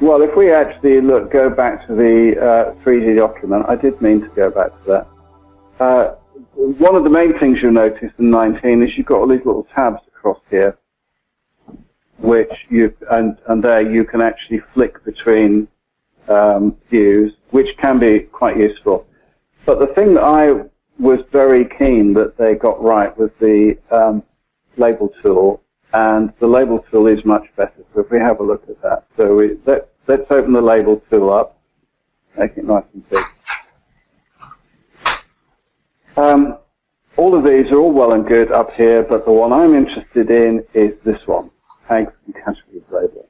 Well, if we actually go back to the 3D document, I did mean to go back to that. One of the main things you'll notice in 19 is you've got all these little tabs across here, which and there you can actually flick between views, which can be quite useful. But the thing that I was very keen that they got right was the label tool, and the label tool is much better. So if we have a look at that, so let's open the label tool up, make it nice and big. All of these are all well and good up here, but the one I'm interested in is this one, tags and categories labeling.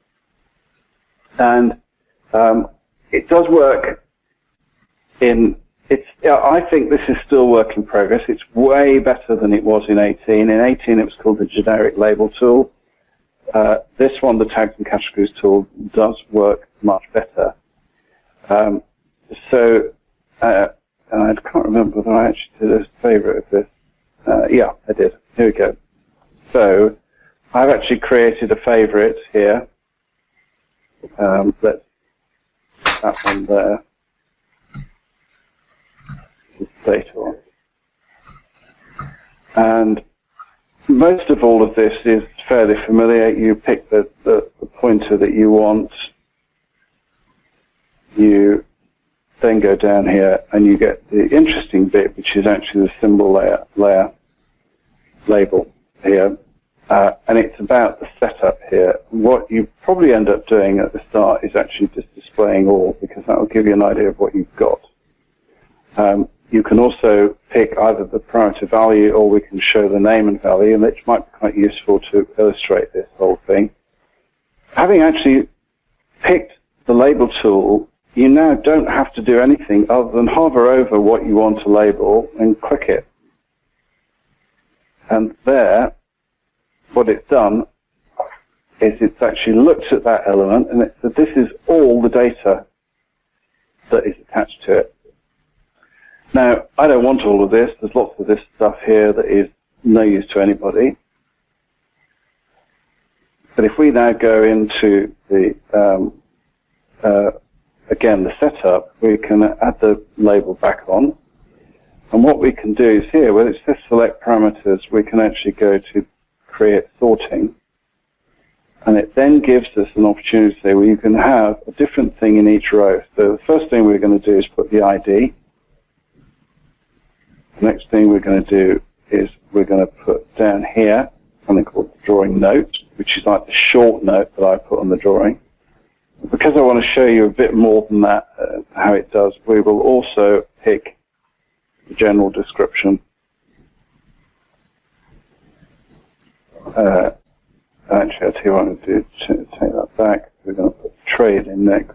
And it does work I think this is still work in progress. It's way better than it was in 18. In 18 it was called the generic label tool. This one, the tags and categories tool, does work much better. And I can't remember whether I actually did a favorite of this. Yeah, I did. Here we go. So I've actually created a favorite here. Let's put that one there. This data one. And most of all of this is fairly familiar. You pick the pointer that you want. You then go down here and you get the interesting bit, which is actually the symbol layer label here. And it's about the setup here. What you probably end up doing at the start is actually just displaying all, because that will give you an idea of what you've got. You can also pick either the parameter value, or we can show the name and value, and which might be quite useful to illustrate this whole thing. Having actually picked the label tool, you now don't have to do anything other than hover over what you want to label and click it. And there, what it's done is it's actually looked at that element, and it said this is all the data that is attached to it. Now, I don't want all of this. There's lots of this stuff here that is no use to anybody. But if we now go into the, again, the setup, we can add the label back on. And what we can do is here, where it says select parameters, we can actually go to create sorting. And it then gives us an opportunity to say, well, you can have a different thing in each row. So the first thing we're going to do is put the ID. The next thing we're going to do is we're going to put down here something called the drawing note, which is like the short note that I put on the drawing. Because I want to show you a bit more than that, how it does, we will also pick the general description. Actually, I'll tell you what I'm going to do to take that back. We're going to put trade in next.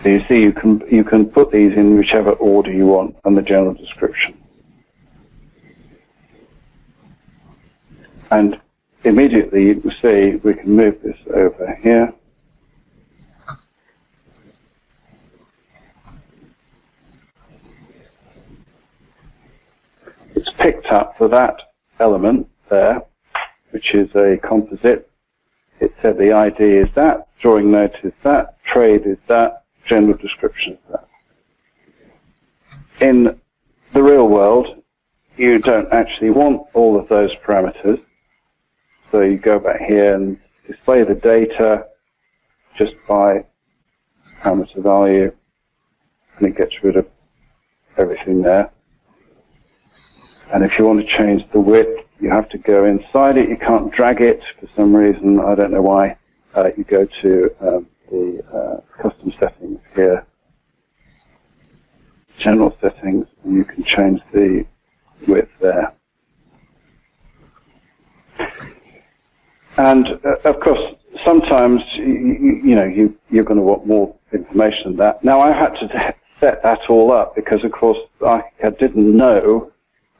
So you see, you can put these in whichever order you want on the general description. And immediately you can see we can move this over here. It's picked up for that element there, which is a composite. It said the ID is that, drawing note is that, trade is that, general description is that. In the real world, you don't actually want all of those parameters. So you go back here and display the data just by parameter value, and it gets rid of everything there. And if you want to change the width, you have to go inside it. You can't drag it for some reason. I don't know why. You go to the custom settings here, general settings, and you can change the width there. And of course, sometimes you're going to want more information than that. Now, I had to set that all up because, of course, Archicad didn't know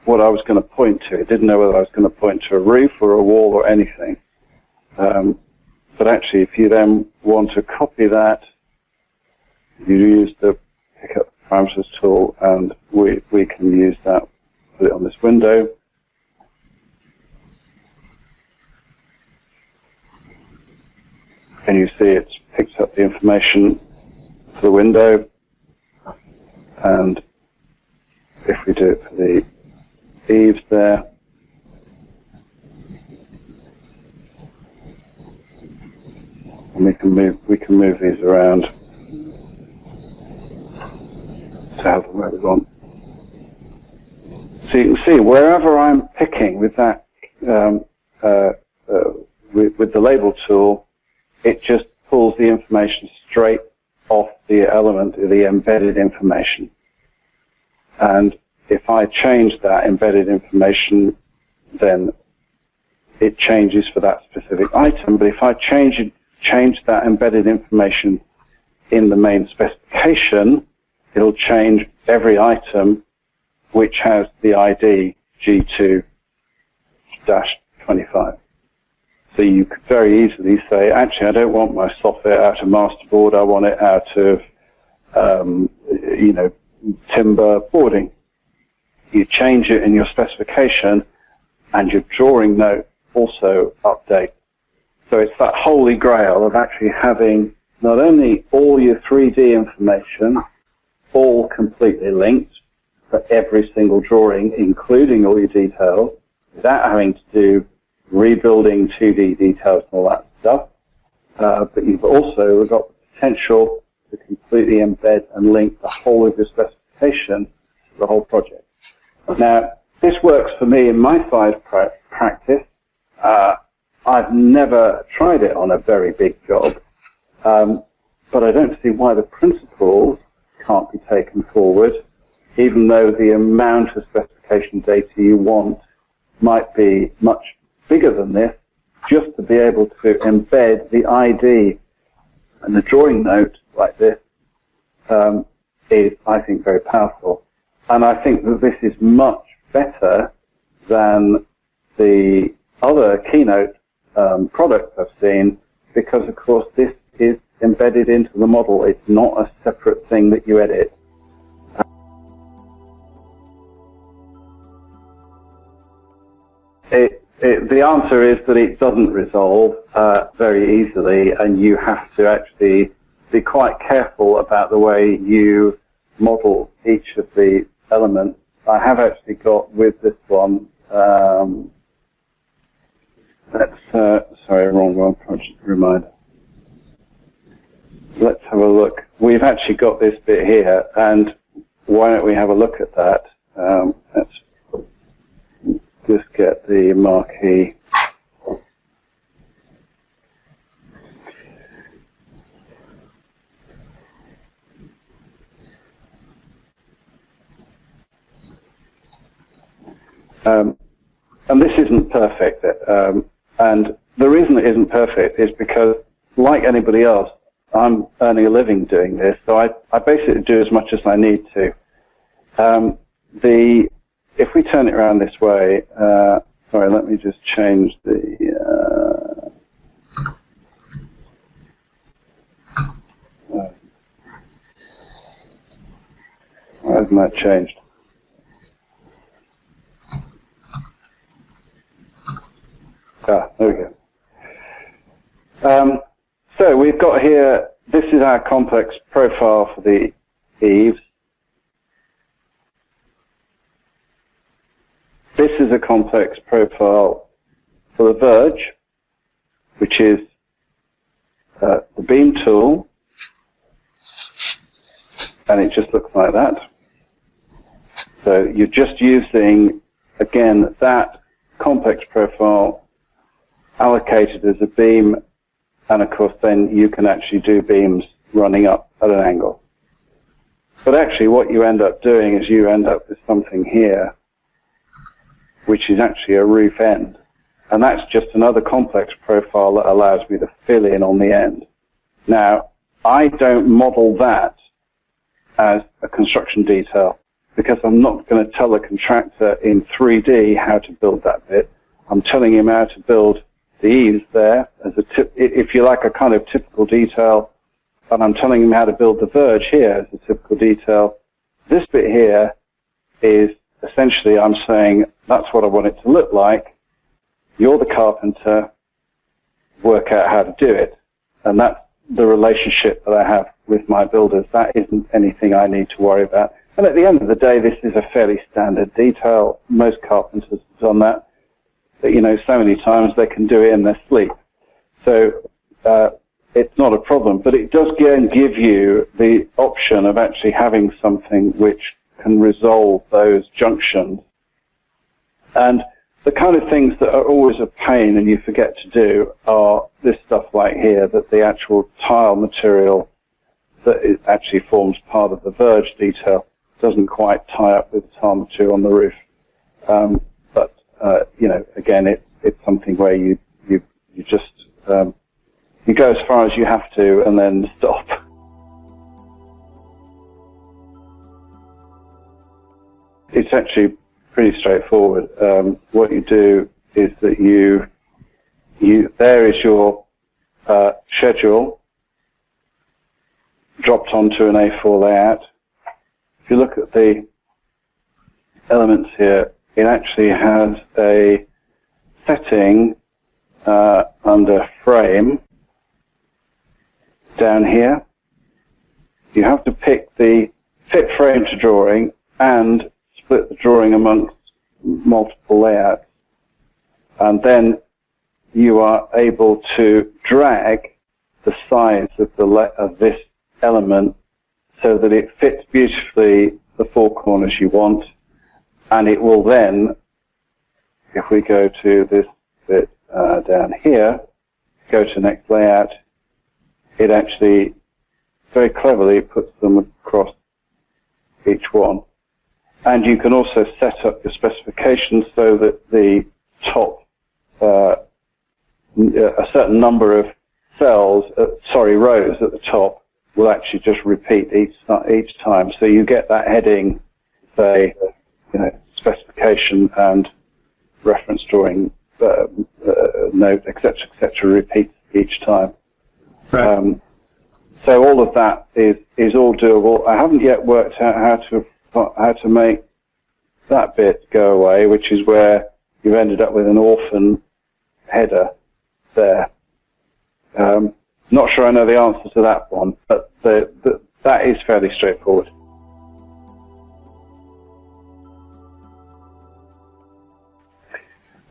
what I was going to point to. It didn't know whether I was going to point to a roof or a wall or anything. But actually, if you then want to copy that, you use the pick up parameters tool, and we can use that, put it on this window. and you see it's picked up the information for the window, and if we do it for the eaves there, and we can move these around to have them where we want. So you can see wherever I'm picking with that with the label tool, it just pulls the information straight off the element, the embedded information. And if I change that embedded information, then it changes for that specific item. But if I change that embedded information in the main specification, it'll change every item which has the ID G2-25. So you could very easily say, actually, I don't want my soffit out of masterboard. I want it out of, timber boarding. You change it in your specification, and your drawing note also updates. So it's that holy grail of actually having not only all your 3D information all completely linked for every single drawing, including all your details, without having to do rebuilding 2D details and all that stuff, but you've also got the potential to completely embed and link the whole of your specification to the whole project. Now, this works for me in my size practice. I've never tried it on a very big job, but I don't see why the principles can't be taken forward, even though the amount of specification data you want might be much bigger than this, just to be able to embed the ID and the drawing note like this is, I think, very powerful. And I think that this is much better than the other Keynote products I've seen, because, of course, this is embedded into the model. It's not a separate thing that you edit. The answer is that it doesn't resolve very easily, and you have to actually be quite careful about the way you model each of the elements. I have actually got with this one, sorry, wrong one, project reminder. Let's have a look. We've actually got this bit here, and why don't we have a look at that? Let's just get the marquee. And this isn't perfect. And the reason it isn't perfect is because, like anybody else, I'm earning a living doing this, so I basically do as much as I need to. If we turn it around this way, sorry, let me just change the... why hasn't that changed? There we go. So we've got here, this is our complex profile for the eaves. This is a complex profile for the verge, which is the beam tool, and it just looks like that. So you're just using, again, that complex profile allocated as a beam, and of course then you can actually do beams running up at an angle. But actually what you end up doing is you end up with something here which is actually a roof end, and that's just another complex profile that allows me to fill in on the end. Now, I don't model that as a construction detail because I'm not going to tell the contractor in 3D how to build that bit. I'm telling him how to build the eaves there as if you like, a kind of typical detail, and I'm telling him how to build the verge here as a typical detail. This bit here is essentially, I'm saying that's what I want it to look like. You're the carpenter, work out how to do it. And that's the relationship that I have with my builders. That isn't anything I need to worry about. And at the end of the day, this is a fairly standard detail. Most carpenters have done that, you know, so many times they can do it in their sleep. So it's not a problem, but it does give you the option of actually having something which can resolve those junctions. And the kind of things that are always a pain and you forget to do are this stuff like here, that the actual tile material that it actually forms part of the verge detail doesn't quite tie up with the tile material on the roof. But you know, again, it's something where you just you go as far as you have to and then stop. It's actually pretty straightforward. What you do is that there is your schedule dropped onto an A4 layout. If you look at the elements here, it actually has a setting under frame down here. You have to pick the fit frame to drawing and split the drawing amongst multiple layouts, and then you are able to drag the size of this element so that it fits beautifully the four corners you want, and it will then, if we go to this bit down here, go to next layout, it actually very cleverly puts them across each one. And you can also set up your specifications so that the top, a certain number of rows at the top will actually just repeat each time. So you get that heading, say, you know, specification and reference drawing note, etc., repeats each time. Right. So all of that is all doable. I haven't yet worked out how to make that bit go away, which is where you've ended up with an orphan header there. Not sure I know the answer to that one, but that is fairly straightforward.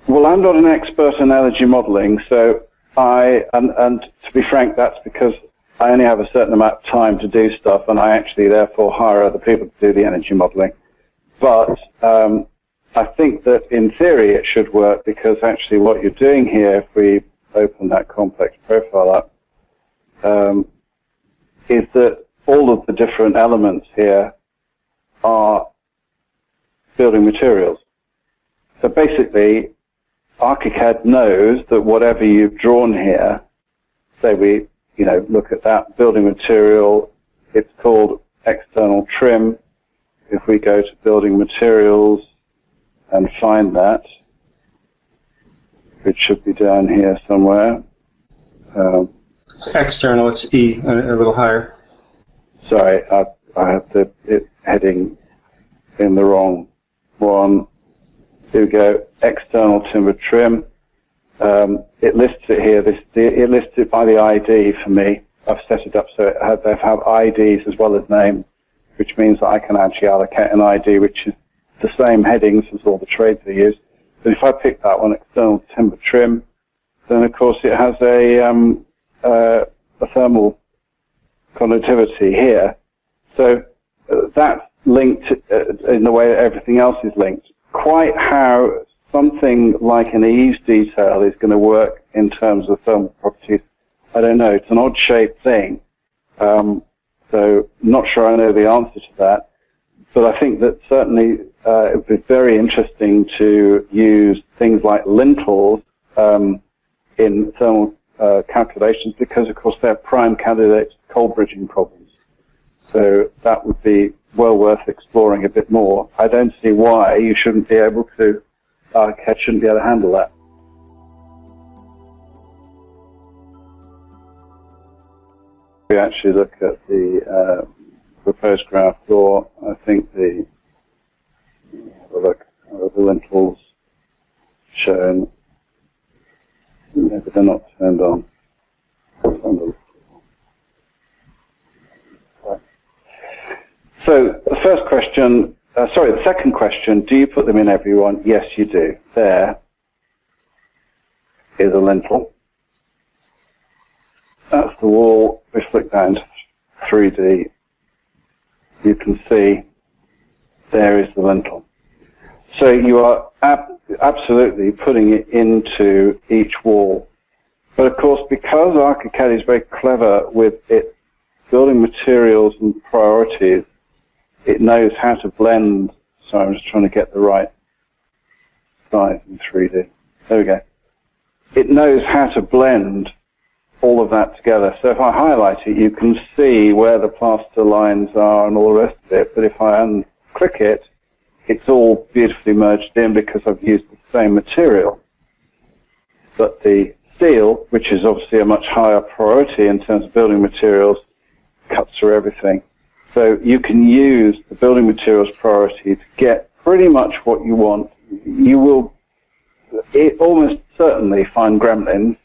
Well, I'm not an expert in energy modeling, so and to be frank, that's because I only have a certain amount of time to do stuff, and I actually therefore hire other people to do the energy modeling. But I think that in theory it should work, because actually what you're doing here, if we open that complex profile up, is that all of the different elements here are building materials. So basically, Archicad knows that whatever you've drawn here, say we look at that building material, it's called external trim. If we go to building materials and find that, it should be down here somewhere. It's external, it's E, a little higher. Sorry, I have the heading in the wrong one. Here we go, external timber trim. It lists it here. It lists it by the ID for me. I've set it up so they have IDs as well as names, which means that I can actually allocate an ID which is the same headings as all the trades they use. But if I pick that one, external timber trim, then of course it has a thermal conductivity here. So that's linked in the way that everything else is linked. Quite how something like an eaves detail is going to work in terms of thermal properties, I don't know. It's an odd-shaped thing. So not sure I know the answer to that. But I think that certainly it would be very interesting to use things like lintels in thermal calculations, because, of course, they're prime candidates for cold bridging problems. So that would be well worth exploring a bit more. I don't see why you shouldn't be able to, Archicad shouldn't be able to handle that. We actually look at the proposed ground floor. I think the lintels shown, maybe they're not turned on. So the first question, the second question, do you put them in everyone? Yes, you do. There is a lintel. That's the wall. We flick down to 3D. You can see there is the lintel. So you are absolutely putting it into each wall. But of course, because Archicad is very clever with its building materials and priorities, it knows how to blend. So I'm just trying to get the right size in 3D. There we go. It knows how to blend all of that together. So if I highlight it, you can see where the plaster lines are and all the rest of it. But if I unclick it, it's all beautifully merged in because I've used the same material. But the steel, which is obviously a much higher priority in terms of building materials, cuts through everything. So you can use the building materials priority to get pretty much what you want. You will almost certainly find gremlins.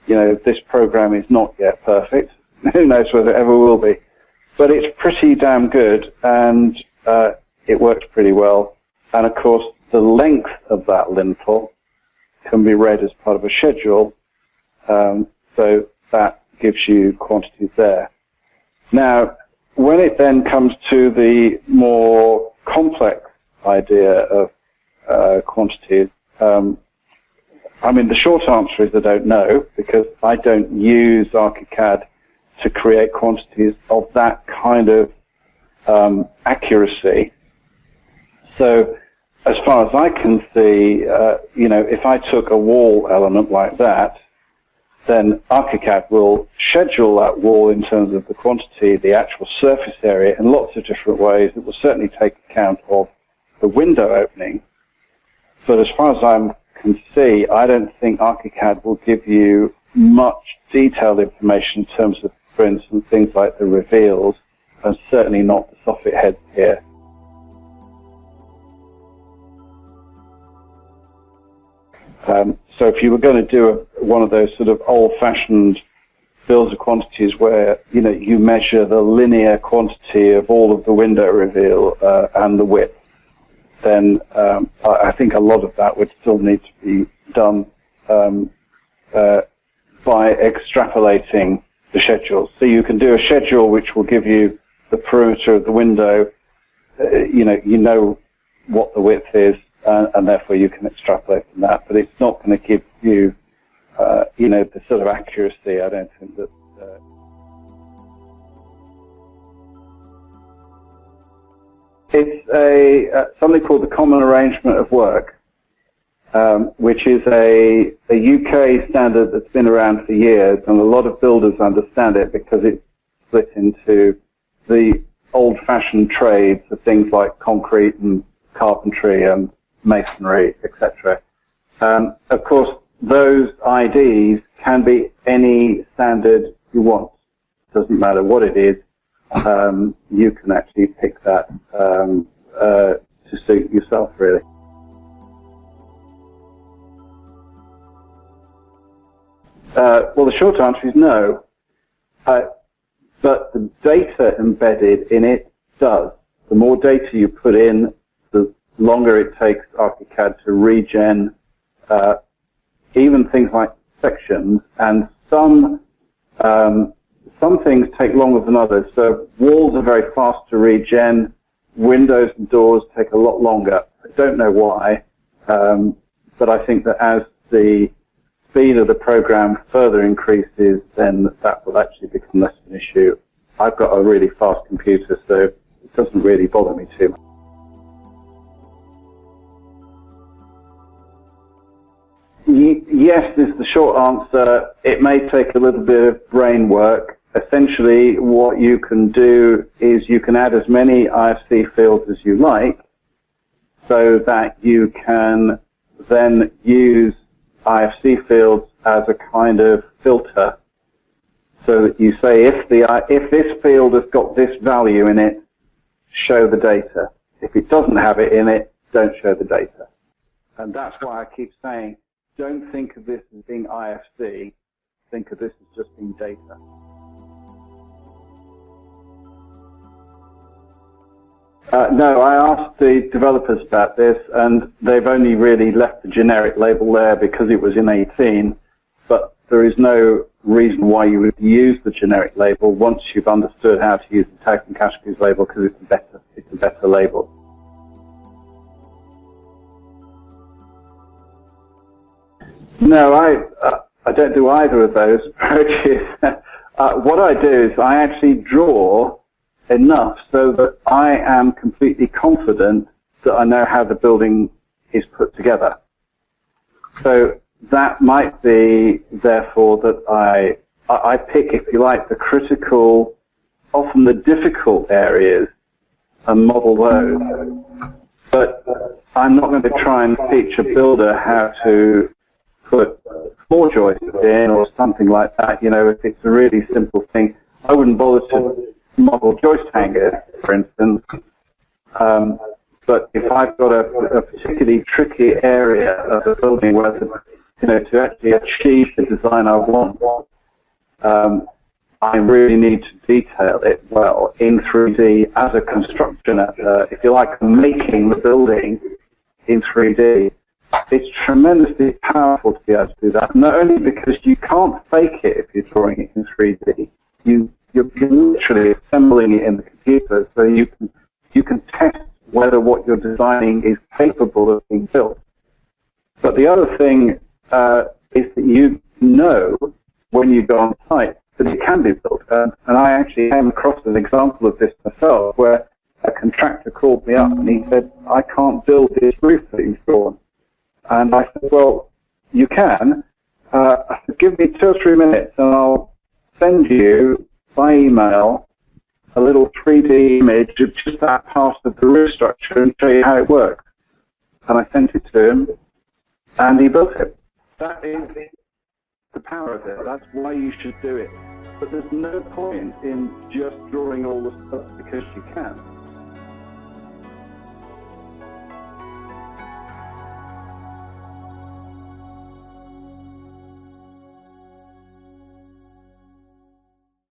You know, this program is not yet perfect. Who knows whether it ever will be. But it's pretty damn good, and it works pretty well. And of course, the length of that lintel can be read as part of a schedule. So that gives you quantities there. Now, when it then comes to the more complex idea of quantities, I mean, the short answer is I don't know, because I don't use Archicad to create quantities of that kind of accuracy. So as far as I can see, you know, if I took a wall element like that, then Archicad will schedule that wall in terms of the quantity, the actual surface area, in lots of different ways. It will certainly take account of the window opening. But as far as I can see, I don't think Archicad will give you much detailed information in terms of, for instance, things like the reveals, and certainly not the soffit heads here. So if you were going to do one of those sort of old-fashioned bills of quantities where, you know, you measure the linear quantity of all of the window reveal and the width, then I think a lot of that would still need to be done by extrapolating the schedules. So you can do a schedule which will give you the perimeter of the window. You know what the width is, and therefore you can extrapolate from that. But it's not going to give you, you know, the sort of accuracy. I don't think that. It's something called the Common Arrangement of Work, which is a UK standard that's been around for years, and a lot of builders understand it because it's split into the old-fashioned trades of things like concrete and carpentry and masonry, etc. Of course, those IDs can be any standard you want. Doesn't matter what it is. You can actually pick that to suit yourself, really. Well, the short answer is no. But the data embedded in it does. The more data you put in, the longer it takes Archicad to regen even things like sections, and some things take longer than others. So walls are very fast to regen. Windows and doors take a lot longer. I don't know why, but I think that as the speed of the program further increases, then that will actually become less of an issue. I've got a really fast computer, so it doesn't really bother me too much. Yes is the short answer. It may take a little bit of brain work. Essentially, what you can do is you can add as many IFC fields as you like, so that you can then use IFC fields as a kind of filter. So that you say, if this field has got this value in it, show the data. If it doesn't have it in it, don't show the data. And that's why I keep saying, don't think of this as being IFC, think of this as just being data. No, I asked the developers about this, and they've only really left the generic label there because it was in 18, but there is no reason why you would use the generic label once you've understood how to use the tags and categories label, because it's a better label. No, I don't do either of those approaches. What I do is I actually draw enough so that I am completely confident that I know how the building is put together. So that might be, therefore, that I pick, if you like, the critical, often the difficult areas and model those. But I'm not going to try and teach a builder how to put floor joists in or something like that. You know, if it's a really simple thing, I wouldn't bother to model joist hangers, for instance. But if I've got a particularly tricky area of the building where, to actually achieve the design I want, I really need to detail it well in 3D as a construction, if you like, making the building in 3D. It's tremendously powerful to be able to do that, not only because you can't fake it if you're drawing it in 3D. You're literally assembling it in the computer, so you can test whether what you're designing is capable of being built. But the other thing is that you know when you go on site that it can be built. And I actually came across an example of this myself, where a contractor called me up and he said, "I can't build this roof that you've drawn." And I said, "Well, you can. I said, give me 2 or 3 minutes and I'll send you by email a little 3D image of just that part of the roof structure and show you how it works." And I sent it to him, and he built it. That is the power of it. That's why you should do it. But there's no point in just drawing all the stuff because you can.